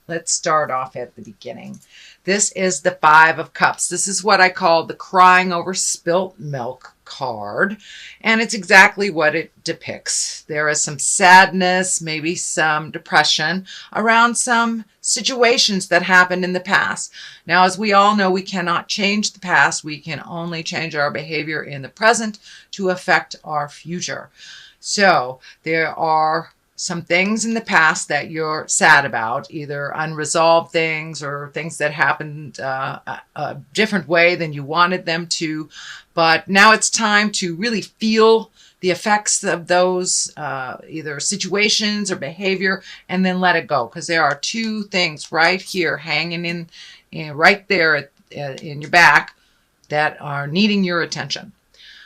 Let's start off at the beginning. This is the Five of Cups. This is what I call the crying over spilt milk card, and it's exactly what it depicts. There is some sadness, maybe some depression around some situations that happened in the past. Now, as we all know, we cannot change the past. We can only change our behavior in the present to affect our future. So there are some things in the past that you're sad about, either unresolved things or things that happened a different way than you wanted them to. But now it's time to really feel the effects of those either situations or behavior, and then let it go. Because there are two things right here hanging in right there in your back that are needing your attention.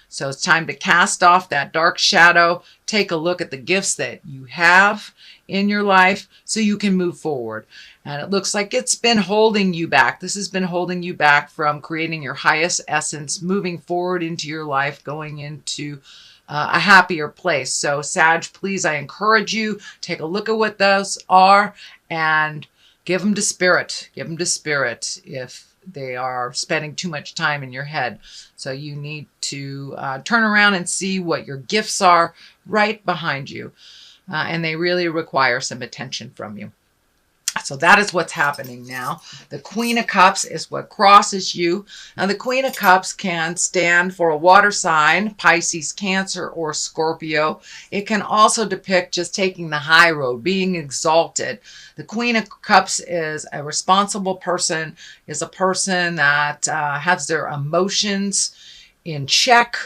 So it's time to cast off that dark shadow, take a look at the gifts that you have in your life so you can move forward. And it looks like it's been holding you back. This has been holding you back from creating your highest essence, moving forward into your life, going into a happier place. So Sag, please, I encourage you, take a look at what those are and give them to spirit. Give them to spirit if they are spending too much time in your head. So you need to turn around and see what your gifts are right behind you. And they really require some attention from you. So that is what's happening now. The Queen of Cups is what crosses you. Now, the Queen of Cups can stand for a water sign, Pisces, Cancer, or Scorpio. It can also depict just taking the high road, being exalted. The Queen of Cups is a responsible person, is a person that has their emotions in check,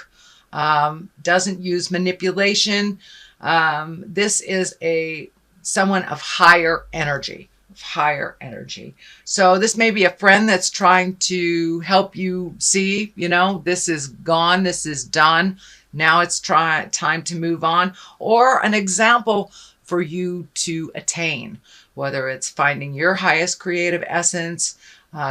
doesn't use manipulation. This is someone of higher energy. So this may be a friend that's trying to help you see, this is gone, this is done. Now it's time to move on, or an example for you to attain, whether it's finding your highest creative essence,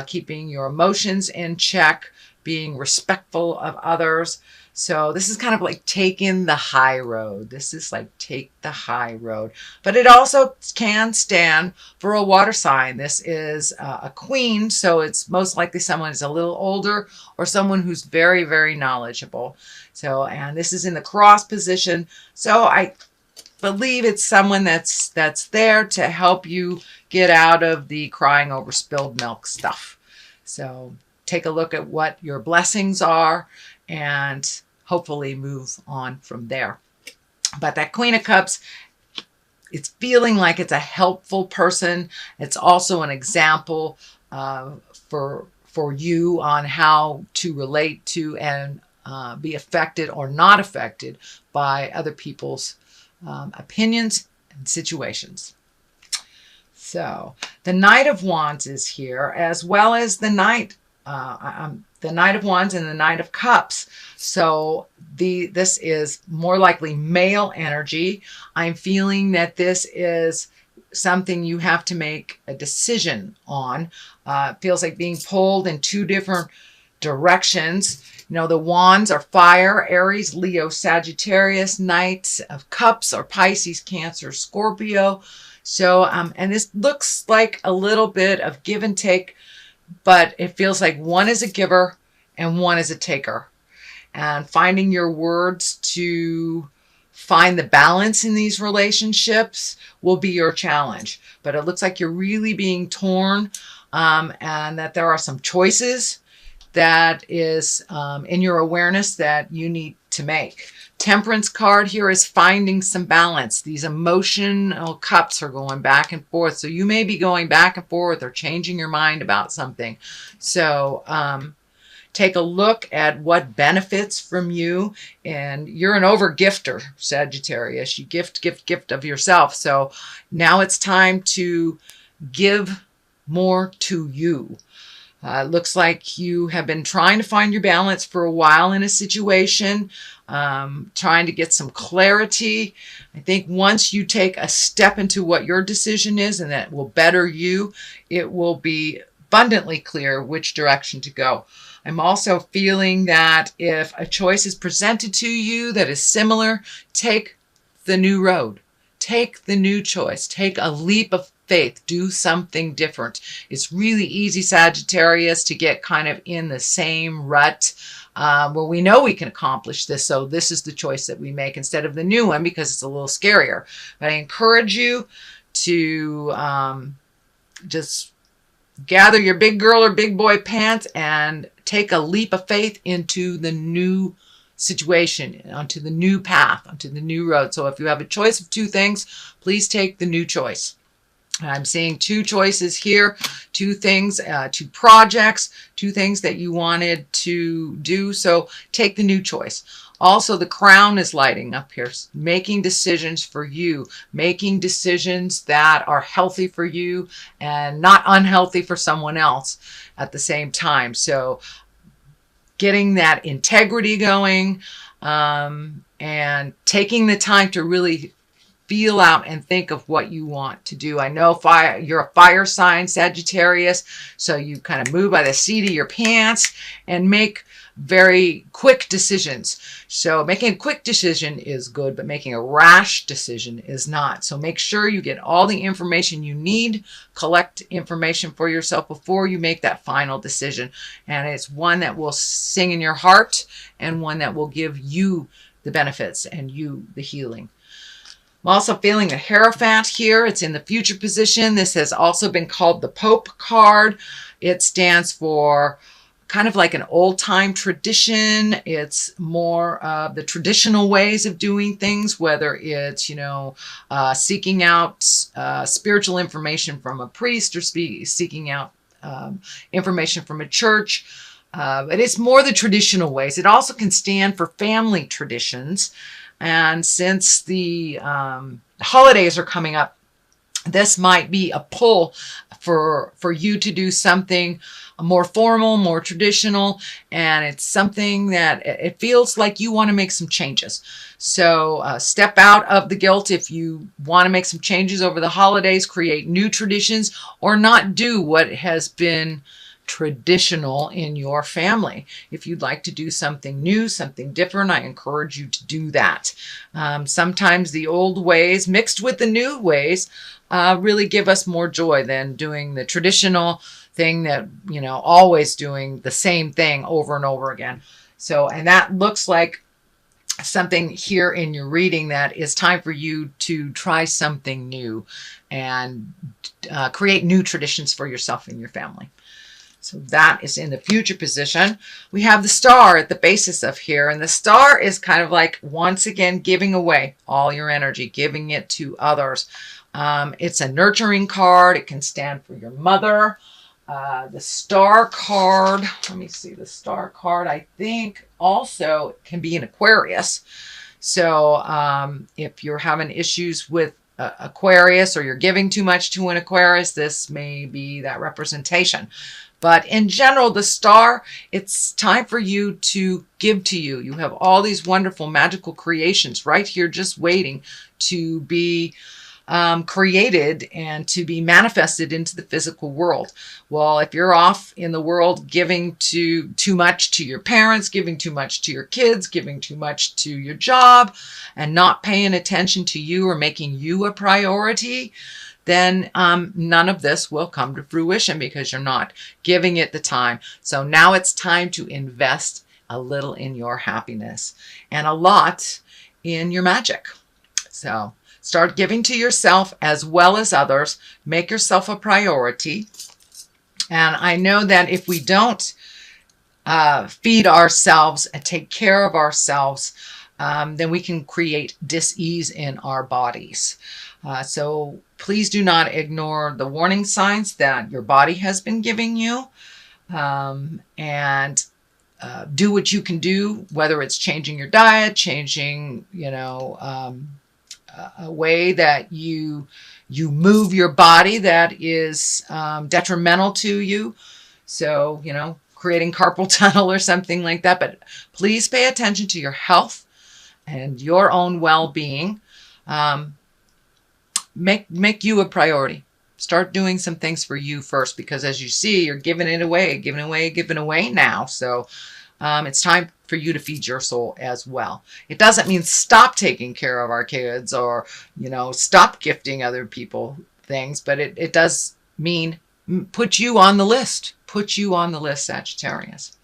keeping your emotions in check, being respectful of others. So this is kind of like taking the high road. This is like take the high road. But it also can stand for a water sign. This is a queen, so it's most likely someone who's a little older or someone who's very, very knowledgeable. So, and this is in the cross position. So I believe it's someone that's there to help you get out of the crying over spilled milk stuff. So take a look at what your blessings are and hopefully move on from there. But that Queen of Cups, it's feeling like it's a helpful person. It's also an example for you on how to relate to and be affected or not affected by other people's opinions and situations. So the Knight of Wands is here, as well as the Knight of Wands and the Knight of Cups. So this is more likely male energy. I'm feeling that this is something you have to make a decision on. It feels like being pulled in two different directions. The wands are fire, Aries, Leo, Sagittarius. Knights of Cups are Pisces, Cancer, Scorpio. So, and this looks like a little bit of give and take, but it feels like one is a giver and one is a taker. And finding your words to find the balance in these relationships will be your challenge. But it looks like you're really being torn, and that there are some choices that is in your awareness that you need to make. Temperance card here is finding some balance. These emotional cups are going back and forth. So you may be going back and forth or changing your mind about something. So take a look at what benefits from you. And you're an over-gifter, Sagittarius. You gift of yourself. So now it's time to give more to you. Looks like you have been trying to find your balance for a while in a situation, trying to get some clarity. I think once you take a step into what your decision is and that will better you, it will be abundantly clear which direction to go. I'm also feeling that if a choice is presented to you that is similar, take the new road. Take the new choice. Take a leap of faith. Do something different. It's really easy, Sagittarius, to get kind of in the same rut where we know we can accomplish this. So this is the choice that we make instead of the new one because it's a little scarier. But I encourage you to just gather your big girl or big boy pants and take a leap of faith into the new situation, onto the new path, onto the new road. So if you have a choice of two things, please take the new choice. I'm seeing two choices here, two things, two projects, two things that you wanted to do. So take the new choice. Also, the crown is lighting up here, making decisions for you, making decisions that are healthy for you and not unhealthy for someone else at the same time. So getting that integrity going and taking the time to really feel out and think of what you want to do. I know you're a fire sign, Sagittarius, so you kind of move by the seat of your pants and make very quick decisions. So making a quick decision is good, but making a rash decision is not. So make sure you get all the information you need, collect information for yourself before you make that final decision. And it's one that will sing in your heart and one that will give you the benefits and you the healing. I'm also feeling a Hierophant here. It's in the future position. This has also been called the Pope card. It stands for kind of like an old-time tradition. It's more of the traditional ways of doing things, whether it's, seeking out spiritual information from a priest or seeking out information from a church. But it's more the traditional ways. It also can stand for family traditions. And since the holidays are coming up, this might be a pull for you to do something more formal, more traditional, and it's something that it feels like you want to make some changes. So step out of the guilt if you want to make some changes over the holidays, create new traditions, or not do what has been traditional in your family. If you'd like to do something new, something different, I encourage you to do that. Sometimes the old ways mixed with the new ways really give us more joy than doing the traditional thing that, always doing the same thing over and over again. So, and that looks like something here in your reading that is time for you to try something new and create new traditions for yourself and your family. So that is in the future position. We have the star at the basis of here. And the star is kind of like, once again, giving away all your energy, giving it to others. It's a nurturing card. It can stand for your mother. The star card, let me see, the star card, I think also can be an Aquarius. So if you're having issues with Aquarius or you're giving too much to an Aquarius, this may be that representation. But in general, the star, it's time for you to give to you. You have all these wonderful magical creations right here just waiting to be created and to be manifested into the physical world. Well, if you're off in the world giving too much to your parents, giving too much to your kids, giving too much to your job, and not paying attention to you or making you a priority, then none of this will come to fruition because you're not giving it the time. So now it's time to invest a little in your happiness and a lot in your magic. So start giving to yourself as well as others. Make yourself a priority. And I know that if we don't feed ourselves and take care of ourselves, then we can create dis-ease in our bodies. So please do not ignore the warning signs that your body has been giving you, and do what you can do, whether it's changing your diet, changing, a way that you move your body that is detrimental to you. So, creating carpal tunnel or something like that. But please pay attention to your health and your own well-being. Make you a priority. Start doing some things for you first, because as you see, you're giving away now. So it's time for you to feed your soul as well. It doesn't mean stop taking care of our kids or, stop gifting other people. things, but it does mean put you on the list. Put you on the list, Sagittarius.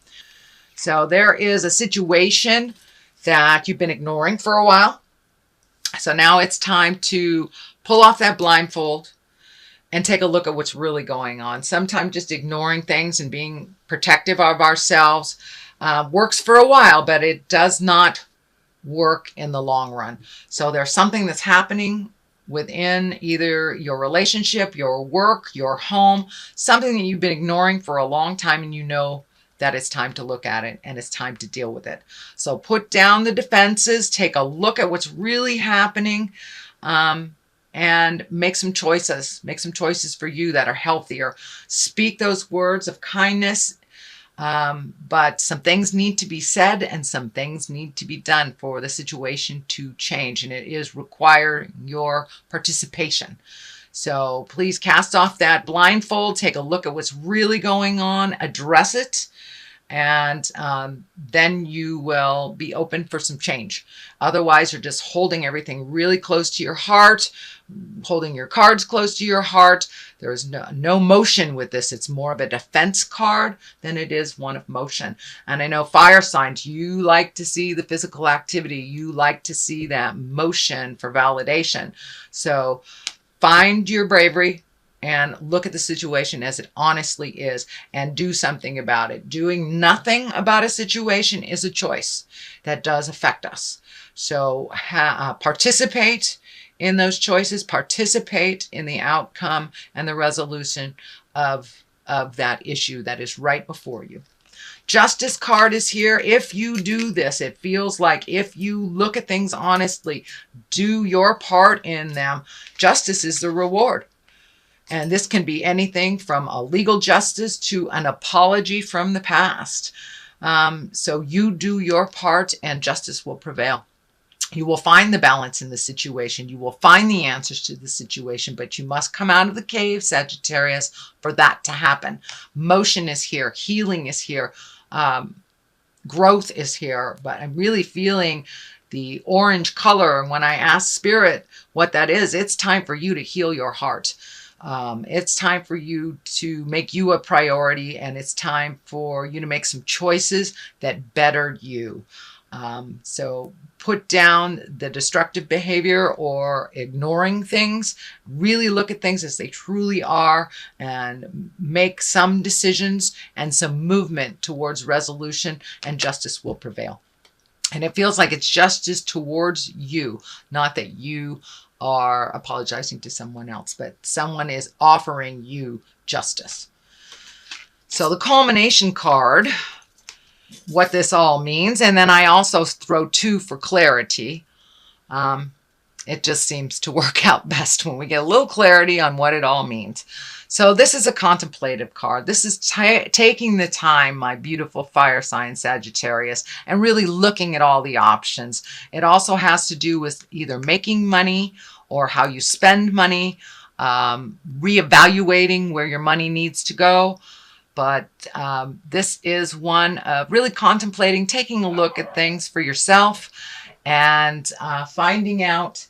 So there is a situation that you've been ignoring for a while. So now it's time to pull off that blindfold and take a look at what's really going on. Sometimes just ignoring things and being protective of ourselves works for a while, but it does not work in the long run. So there's something that's happening within either your relationship, your work, your home, something that you've been ignoring for a long time, and you know that it's time to look at it and it's time to deal with it. So put down the defenses, take a look at what's really happening, and make some choices. Make some choices for you that are healthier. Speak those words of kindness. But some things need to be said and some things need to be done for the situation to change, and it is require your participation. So please cast off that blindfold, take a look at what's really going on, address it, and then you will be open for some change. Otherwise, you're just holding everything really close to your heart, holding your cards close to your heart. There's no motion with this. It's more of a defense card than it is one of motion. And I know fire signs, you like to see the physical activity. You like to see that motion for validation. So find your bravery and look at the situation as it honestly is and do something about it. Doing nothing about a situation is a choice that does affect us. So participate in those choices, participate in the outcome and the resolution of that issue that is right before you. Justice card is here. If you do this, it feels like if you look at things honestly, do your part in them, justice is the reward. And this can be anything from a legal justice to an apology from the past. So you do your part and justice will prevail. You will find the balance in the situation. You will find the answers to the situation, but you must come out of the cave, Sagittarius, for that to happen. Motion is here. Healing is here. Growth is here. But I'm really feeling the orange color. And when I ask Spirit what that is, it's time for you to heal your heart. It's time for you to make you a priority, and it's time for you to make some choices that better you. So put down the destructive behavior or ignoring things. Really look at things as they truly are and make some decisions and some movement towards resolution, and justice will prevail. And it feels like it's justice towards you, not that you are apologizing to someone else, but someone is offering you justice. So the culmination card, what this all means, and then I also throw 2 for clarity. It just seems to work out best when we get a little clarity on what it all means. So this is a contemplative card. This is taking the time, my beautiful fire sign Sagittarius, and really looking at all the options. It also has to do with either making money or how you spend money, reevaluating where your money needs to go. But this is one of really contemplating, taking a look at things for yourself and finding out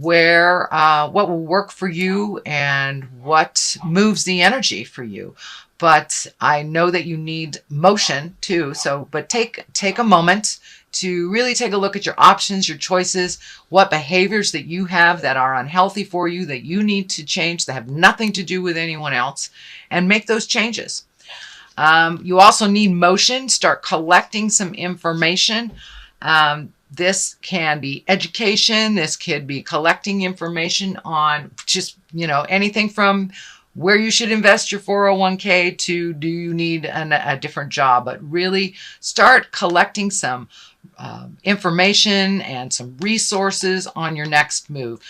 where what will work for you and what moves the energy for you. But I know that you need motion too. So, but take a moment to really take a look at your options, your choices, what behaviors that you have that are unhealthy for you, that you need to change, that have nothing to do with anyone else, and make those changes. You also need motion. Start collecting some information. This can be education. This could be collecting information on just, anything from where you should invest your 401k to do you need a different job. But really start collecting some information and some resources on your next move.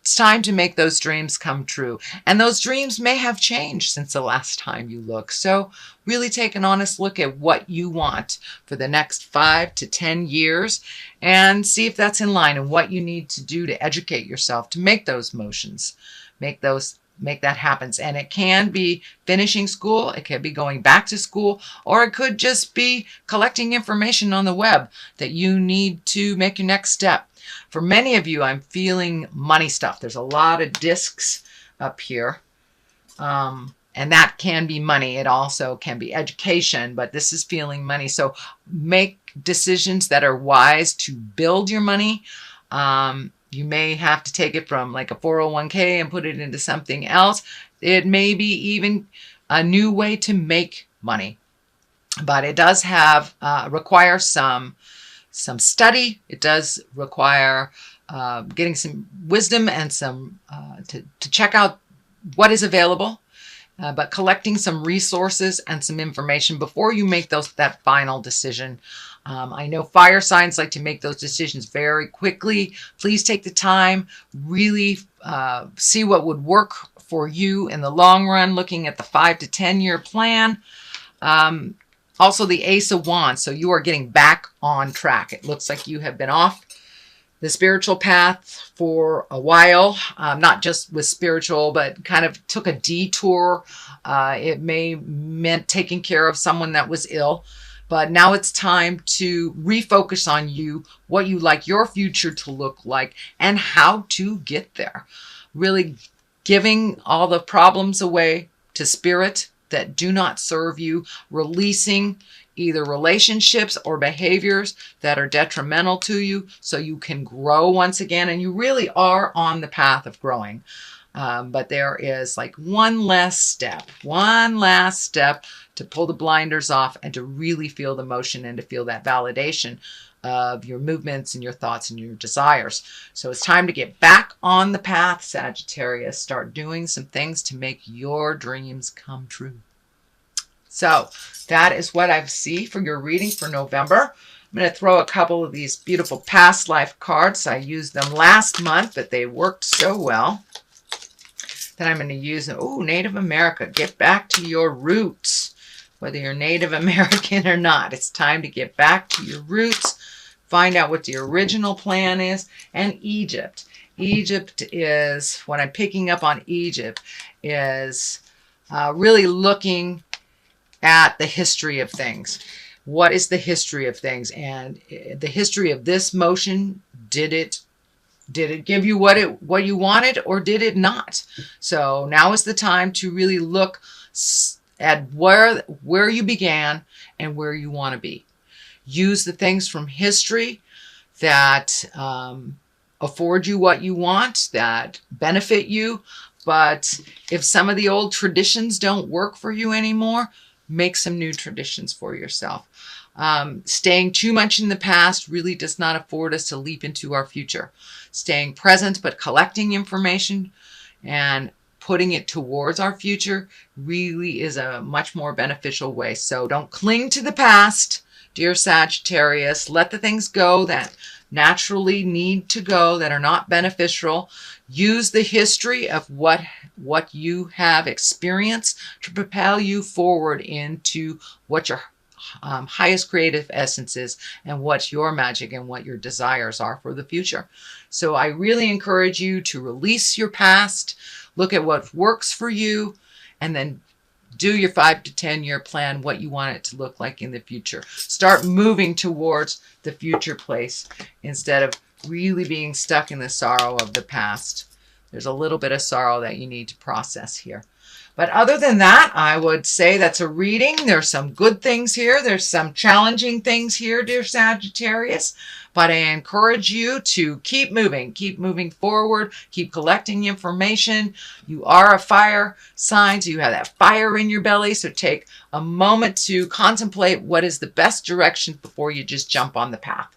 It's time to make those dreams come true. And those dreams may have changed since the last time you looked. So really take an honest look at what you want for the next 5 to 10 years and see if that's in line and what you need to do to educate yourself to make those motions, make that happen. And it can be finishing school, it could be going back to school, or it could just be collecting information on the web that you need to make your next step. For many of you, I'm feeling money stuff. There's a lot of discs up here. And that can be money. It also can be education, but this is feeling money. So make decisions that are wise to build your money. You may have to take it from like a 401k and put it into something else. It may be even a new way to make money, but it does have require some study. It does require getting some wisdom and some to check out what is available. But collecting some resources and some information before you make that final decision. I know fire signs like to make those decisions very quickly. Please take the time, really see what would work for you in the long run, looking at the 5 to 10 year plan. Also the Ace of Wands, so you are getting back on track. It looks like you have been off the spiritual path for a while, not just with spiritual, but kind of took a detour. It may meant taking care of someone that was ill, but now it's time to refocus on you, what you like your future to look like, and how to get there. Really giving all the problems away to spirit that do not serve you, releasing either relationships or behaviors that are detrimental to you so you can grow once again. And you really are on the path of growing. But there is like one last step to pull the blinders off and to really feel the motion and to feel that validation of your movements and your thoughts and your desires. So it's time to get back on the path, Sagittarius. Start doing some things to make your dreams come true. So that is what I see for your reading for November. I'm going to throw a couple of these beautiful past life cards. I used them last month, but they worked so well that I'm going to use them. Oh, Native America, get back to your roots. Whether you're Native American or not, it's time to get back to your roots. Find out what the original plan is. And Egypt. Egypt is, what I'm picking up on Egypt is really looking at the history of things. What is the history of things? And the history of this motion, did it give you what you wanted, or did it not? So now is the time to really look at where you began and where you want to be. Use the things from history that afford you what you want, that benefit you. But if some of the old traditions don't work for you anymore, make some new traditions for yourself. Staying too much in the past really does not afford us to leap into our future. Staying present but collecting information and putting it towards our future really is a much more beneficial way. So don't cling to the past, dear Sagittarius. Let the things go that naturally need to go, that are not beneficial. Use the history of what you have experienced to propel you forward into what your highest creative essence is and what your magic and what your desires are for the future. So I really encourage you to release your past, look at what works for you, and then do your 5 to 10 year plan, what you want it to look like in the future. Start moving towards the future place instead of really being stuck in the sorrow of the past. There's a little bit of sorrow that you need to process here. But other than that, I would say that's a reading. There's some good things here. There's some challenging things here, dear Sagittarius. But I encourage you to keep moving forward, keep collecting information. You are a fire sign, so you have that fire in your belly. So take a moment to contemplate what is the best direction before you just jump on the path.